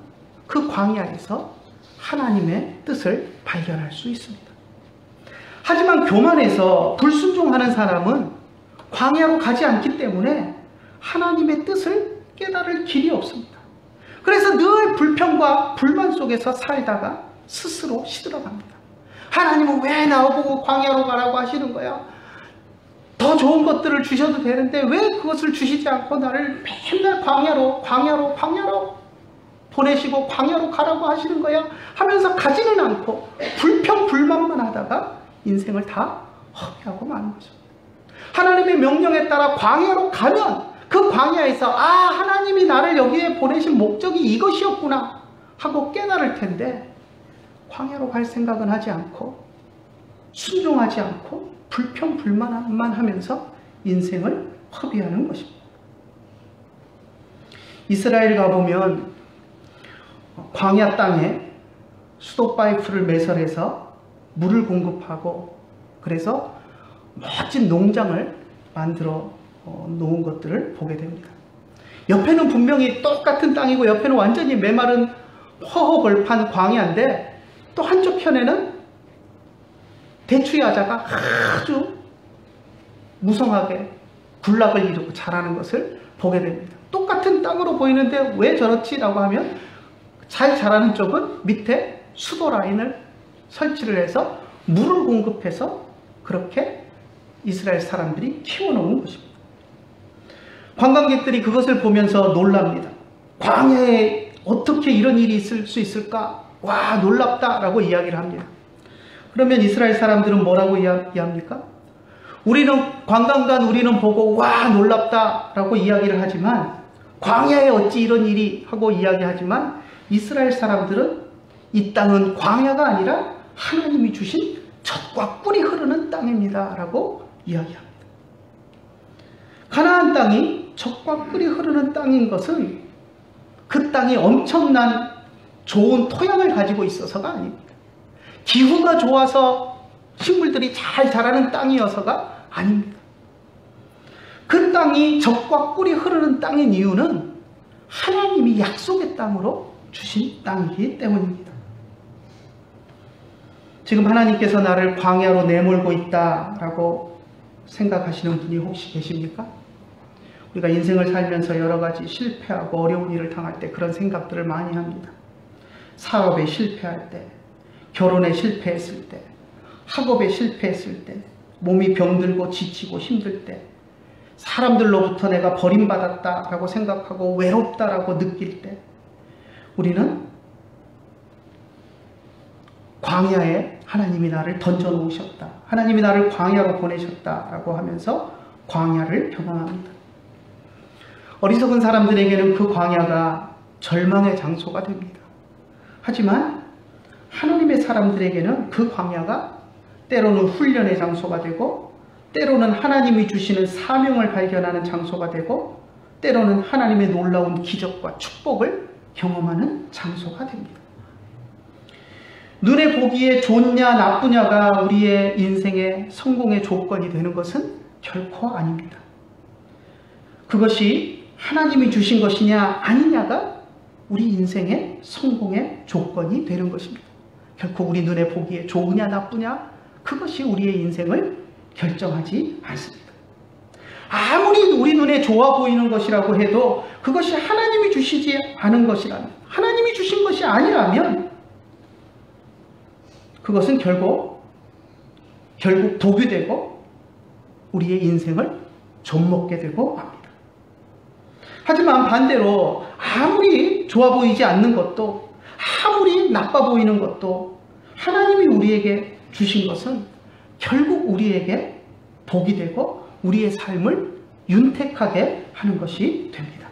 그 광야에서 하나님의 뜻을 발견할 수 있습니다. 하지만 교만해서 불순종하는 사람은 광야로 가지 않기 때문에 하나님의 뜻을 깨달을 길이 없습니다. 그래서 늘 불평과 불만 속에서 살다가 스스로 시들어갑니다. 하나님은 왜 나보고 광야로 가라고 하시는 거야? 더 좋은 것들을 주셔도 되는데 왜 그것을 주시지 않고 나를 맨날 광야로 보내시고 광야로 가라고 하시는 거야? 하면서 가지는 않고 불평 불만만 하다가 인생을 다 허비하고 마는 것입니다. 하나님의 명령에 따라 광야로 가면 그 광야에서 하나님이 나를 여기에 보내신 목적이 이것이었구나 하고 깨달을 텐데, 광야로 갈 생각은 하지 않고 순종하지 않고 불평 불만만 하면서 인생을 허비하는 것입니다. 이스라엘 가보면 광야 땅에 수도 파이프를 매설해서 물을 공급하고 그래서 멋진 농장을 만들어 놓은 것들을 보게 됩니다. 옆에는 분명히 똑같은 땅이고 옆에는 완전히 메마른 허허벌판 광야인데 또 한쪽 편에는 대추야자가 아주 무성하게 군락을 이루고 자라는 것을 보게 됩니다. 똑같은 땅으로 보이는데 왜 저렇지라고 하면 잘 자라는 쪽은 밑에 수도 라인을 설치를 해서 물을 공급해서 그렇게 이스라엘 사람들이 키워놓은 것입니다. 관광객들이 그것을 보면서 놀랍니다. 광야에 어떻게 이런 일이 있을 수 있을까? 와, 놀랍다라고 이야기를 합니다. 그러면 이스라엘 사람들은 뭐라고 이야기합니까? 우리는 관광간 우리는 보고 와, 놀랍다라고 이야기를 하지만 광야에 어찌 이런 일이 하고 이야기하지만 이스라엘 사람들은 이 땅은 광야가 아니라 하나님이 주신 젖과 꿀이 흐르는 땅입니다 라고 이야기합니다. 가나안 땅이 젖과 꿀이 흐르는 땅인 것은 그 땅이 엄청난 좋은 토양을 가지고 있어서가 아닙니다. 기후가 좋아서 식물들이 잘 자라는 땅이어서가 아닙니다. 그 땅이 젖과 꿀이 흐르는 땅인 이유는 하나님이 약속의 땅으로 주신 땅이기 때문입니다. 지금 하나님께서 나를 광야로 내몰고 있다라고 생각하시는 분이 혹시 계십니까? 우리가 인생을 살면서 여러 가지 실패하고 어려운 일을 당할 때 그런 생각들을 많이 합니다. 사업에 실패할 때, 결혼에 실패했을 때, 학업에 실패했을 때, 몸이 병들고 지치고 힘들 때, 사람들로부터 내가 버림받았다라고 생각하고 외롭다라고 느낄 때 우리는 광야에 하나님이 나를 던져놓으셨다. 하나님이 나를 광야로 보내셨다라고 하면서 광야를 경험합니다. 어리석은 사람들에게는 그 광야가 절망의 장소가 됩니다. 하지만 하나님의 사람들에게는 그 광야가 때로는 훈련의 장소가 되고 때로는 하나님이 주시는 사명을 발견하는 장소가 되고 때로는 하나님의 놀라운 기적과 축복을 경험하는 장소가 됩니다. 눈에 보기에 좋냐 나쁘냐가 우리의 인생의 성공의 조건이 되는 것은 결코 아닙니다. 그것이 하나님이 주신 것이냐 아니냐가 우리 인생의 성공의 조건이 되는 것입니다. 결코 우리 눈에 보기에 좋으냐 나쁘냐 그것이 우리의 인생을 결정하지 않습니다. 아무리 우리 눈에 좋아 보이는 것이라고 해도 그것이 하나님이 주시지 않은 것이라면, 하나님이 주신 것이 아니라면 그것은 결국 독이 되고 우리의 인생을 좀먹게 되고 합니다. 하지만 반대로 아무리 좋아 보이지 않는 것도 아무리 나빠 보이는 것도 하나님이 우리에게 주신 것은 결국 우리에게 복이 되고 우리의 삶을 윤택하게 하는 것이 됩니다.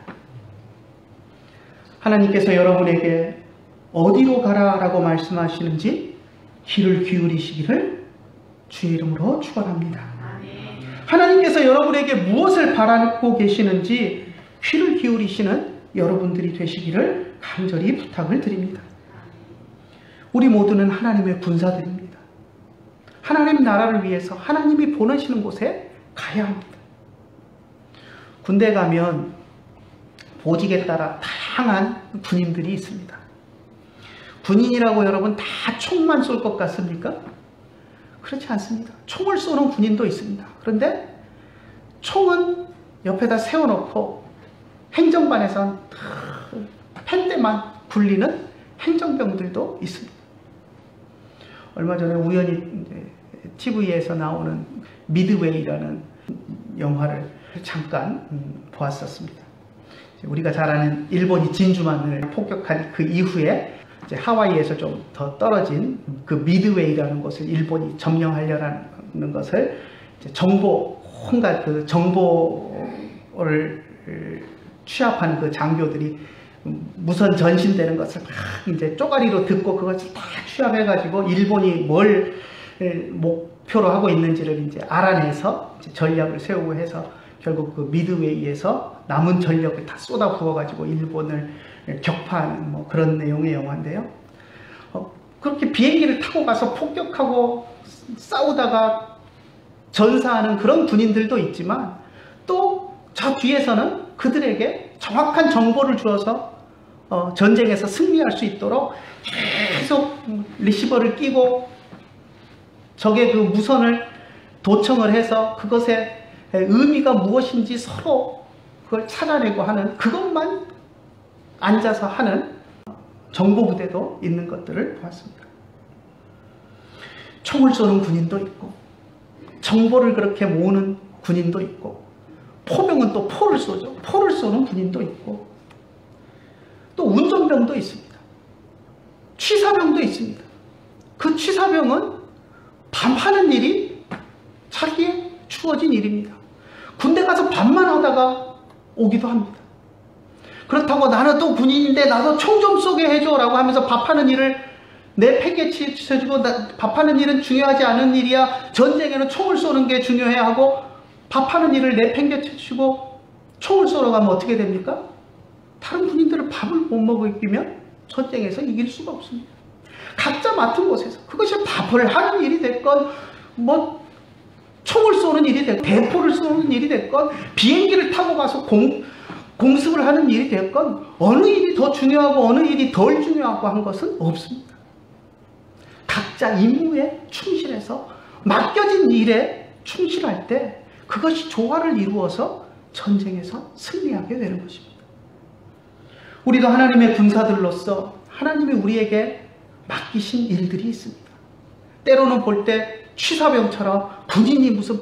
하나님께서 여러분에게 어디로 가라라고 말씀하시는지 귀를 기울이시기를 주의 이름으로 축원합니다. 하나님께서 여러분에게 무엇을 바라고 계시는지 귀를 기울이시는 여러분들이 되시기를 간절히 부탁을 드립니다. 우리 모두는 하나님의 군사들입니다. 하나님 나라를 위해서 하나님이 보내시는 곳에 가야 합니다. 군대 가면 보직에 따라 다양한 군인들이 있습니다. 군인이라고 여러분 다 총만 쏠 것 같습니까? 그렇지 않습니다. 총을 쏘는 군인도 있습니다. 그런데 총은 옆에다 세워놓고 행정반에선 펜대만 굴리는 행정병들도 있습니다. 얼마 전에 우연히 TV에서 나오는 미드웨이라는 영화를 잠깐 보았었습니다. 우리가 잘 아는 일본이 진주만을 폭격한 그 이후에 이제 하와이에서 좀 더 떨어진 그 미드웨이라는 곳을 일본이 점령하려는 것을 이제 온갖 그 정보를 취합한 그 장교들이 무선 전신되는 것을 막 이제 쪼가리로 듣고 그것을 다 취합해가지고 일본이 뭘 목표로 하고 있는지를 이제 알아내서 이제 전략을 세우고 해서 결국 그 미드웨이에서 남은 전력을 다 쏟아 부어가지고 일본을 격파하는 뭐 그런 내용의 영화인데요. 그렇게 비행기를 타고 가서 폭격하고 싸우다가 전사하는 그런 군인들도 있지만, 또 저 뒤에서는 그들에게 정확한 정보를 주어서 전쟁에서 승리할 수 있도록 계속 리시버를 끼고 적의 그 무선을 도청을 해서 그것의 의미가 무엇인지 서로 그걸 찾아내고 하는, 그것만 앉아서 하는 정보부대도 있는 것들을 보았습니다. 총을 쏘는 군인도 있고, 정보를 그렇게 모으는 군인도 있고, 포병은 또 포를 쏘죠. 포를 쏘는 군인도 있고, 또 운전병도 있습니다. 취사병도 있습니다. 그 취사병은 밤하는 일이 자기의 주어진 일입니다. 군대 가서 밤만 하다가 오기도 합니다. 그렇다고 나는 또 군인인데 나도 총 좀 쏘게 해줘 라고 하면서 밥하는 일을 내 팩에 치쳐주고, 밥하는 일은 중요하지 않은 일이야, 전쟁에는 총을 쏘는 게 중요해 하고 밥하는 일을 내 팽개 치고 총을 쏘러 가면 어떻게 됩니까? 다른 군인들은 밥을 못 먹이면 전쟁에서 이길 수가 없습니다. 각자 맡은 곳에서, 그것이 밥을 하는 일이 됐건, 뭐 총을 쏘는 일이 됐건, 대포를 쏘는 일이 됐건, 비행기를 타고 가서 공습을 하는 일이 됐건, 어느 일이 더 중요하고 어느 일이 덜 중요하고 한 것은 없습니다. 각자 임무에 충실해서 맡겨진 일에 충실할 때 그것이 조화를 이루어서 전쟁에서 승리하게 되는 것입니다. 우리도 하나님의 군사들로서 하나님이 우리에게 맡기신 일들이 있습니다. 때로는 볼 때 취사병처럼 군인이 무슨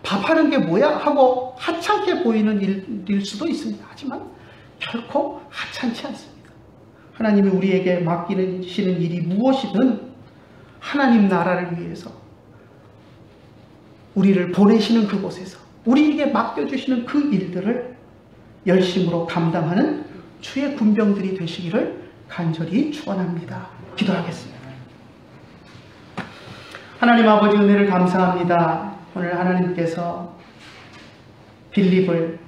밥하는 게 뭐야 하고 하찮게 보이는 일일 수도 있습니다. 하지만 결코 하찮지 않습니다. 하나님이 우리에게 맡기시는 일이 무엇이든 하나님 나라를 위해서 우리를 보내시는 그곳에서 우리에게 맡겨주시는 그 일들을 열심으로 감당하는 주의 군병들이 되시기를 간절히 축원합니다. 기도하겠습니다. 하나님 아버지, 은혜를 감사합니다. 오늘 하나님께서 빌립을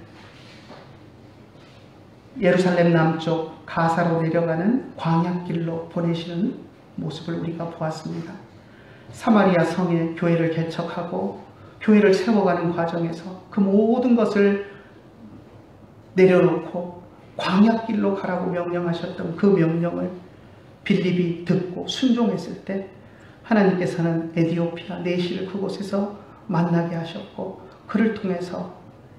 예루살렘 남쪽 가사로 내려가는 광야길로 보내시는 모습을 우리가 보았습니다. 사마리아 성에 교회를 개척하고 교회를 세워가는 과정에서 그 모든 것을 내려놓고 광야길로 가라고 명령하셨던 그 명령을 빌립이 듣고 순종했을 때 하나님께서는 에디오피아 내시를 그곳에서 만나게 하셨고, 그를 통해서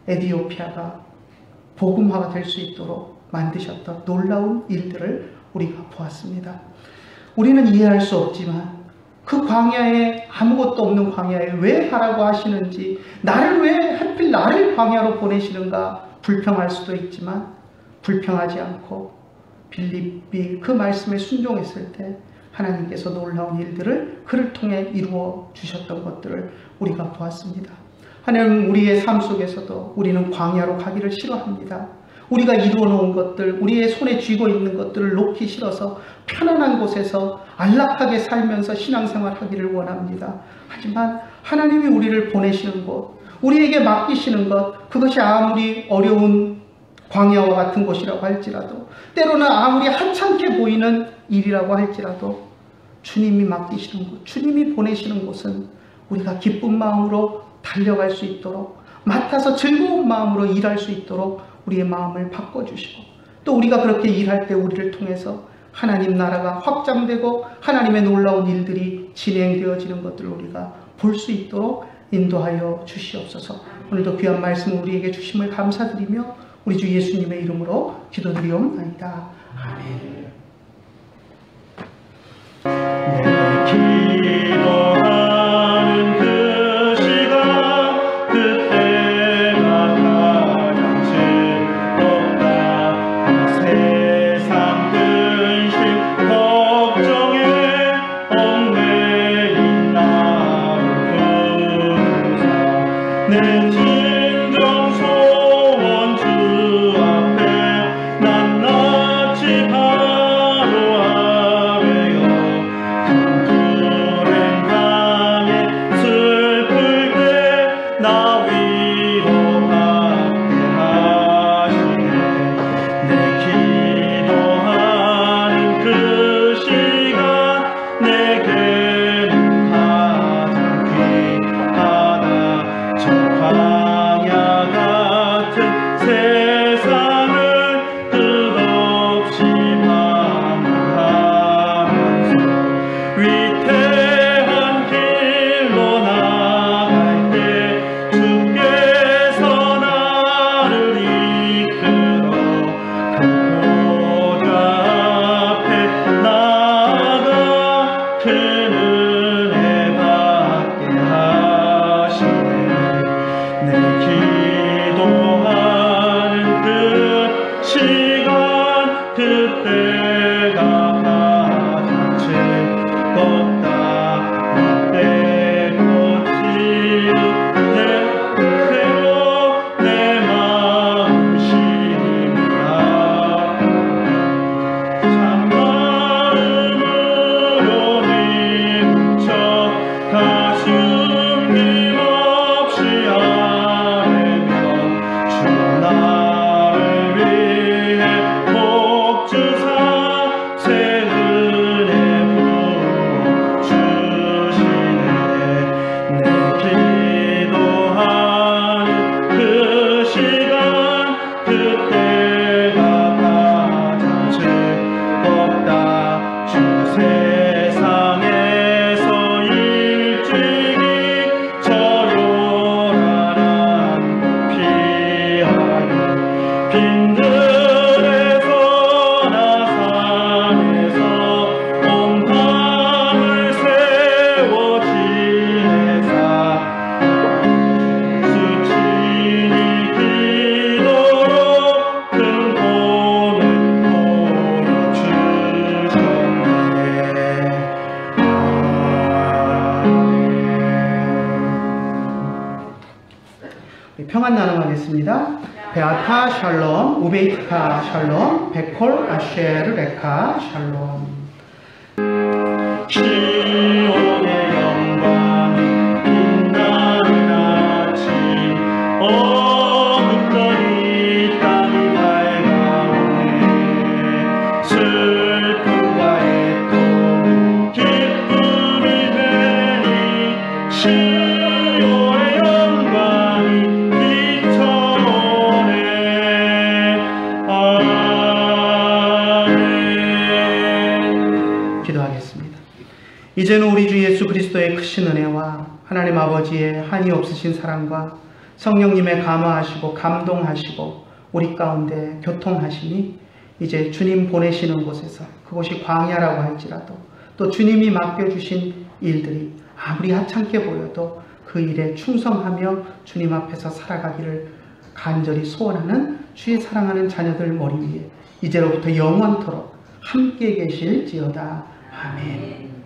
에디오피아가 복음화가 될 수 있도록 만드셨던 놀라운 일들을 우리가 보았습니다. 우리는 이해할 수 없지만 그 광야에, 아무것도 없는 광야에 왜 가라고 하시는지, 나를 왜 하필 나를 광야로 보내시는가 불평할 수도 있지만, 불평하지 않고 빌립이 그 말씀에 순종했을 때 하나님께서 놀라운 일들을 그를 통해 이루어 주셨던 것들을 우리가 보았습니다. 하나님, 우리의 삶 속에서도 우리는 광야로 가기를 싫어합니다. 우리가 이루어 놓은 것들, 우리의 손에 쥐고 있는 것들을 놓기 싫어서 편안한 곳에서 안락하게 살면서 신앙생활 하기를 원합니다. 하지만 하나님이 우리를 보내시는 곳, 우리에게 맡기시는 것, 그것이 아무리 어려운 광야와 같은 곳이라고 할지라도, 때로는 아무리 하찮게 보이는 일이라고 할지라도 주님이 맡기시는 곳, 주님이 보내시는 곳은 우리가 기쁜 마음으로 달려갈 수 있도록, 맡아서 즐거운 마음으로 일할 수 있도록 우리의 마음을 바꿔주시고, 또 우리가 그렇게 일할 때 우리를 통해서 하나님 나라가 확장되고 하나님의 놀라운 일들이 진행되어지는 것들을 우리가 볼 수 있도록 인도하여 주시옵소서. 오늘도 귀한 말씀을 우리에게 주심을 감사드리며 우리 주 예수님의 이름으로 기도드리옵나이다. 아멘. 기도하는 그 시간, 그때가 가장 즐겁다. 세상 근심 걱정에 얽매인 나를 부르사 내 진정 소원 주 앞에 낱낱이 베아타 샬롬, 우베이트카 샬롬, 베콜 아쉐르 레카 샬롬. 시온의 영광이 빛나는 아침 어둡던 이 땅이 밝아오네 슬픔과 애통 기쁨이 되니 시온의 영광이 비춰오네 아멘. 기도하겠습니다. 이제는 우리 주 예수 그리스도의 크신 은혜와 하나님 아버지의 한이 없으신 사랑과 성령님의 감화하시고 감동하시고 우리 가운데 교통하시니 이제 주님 보내시는 곳에서 그곳이 광야라고 할지라도 또 주님이 맡겨주신 일들이 아무리 하찮게 보여도 그 일에 충성하며 주님 앞에서 살아가기를 간절히 소원하는 주의 사랑하는 자녀들 머리 위에 이제로부터 영원토록 함께 계실지어다. 아멘.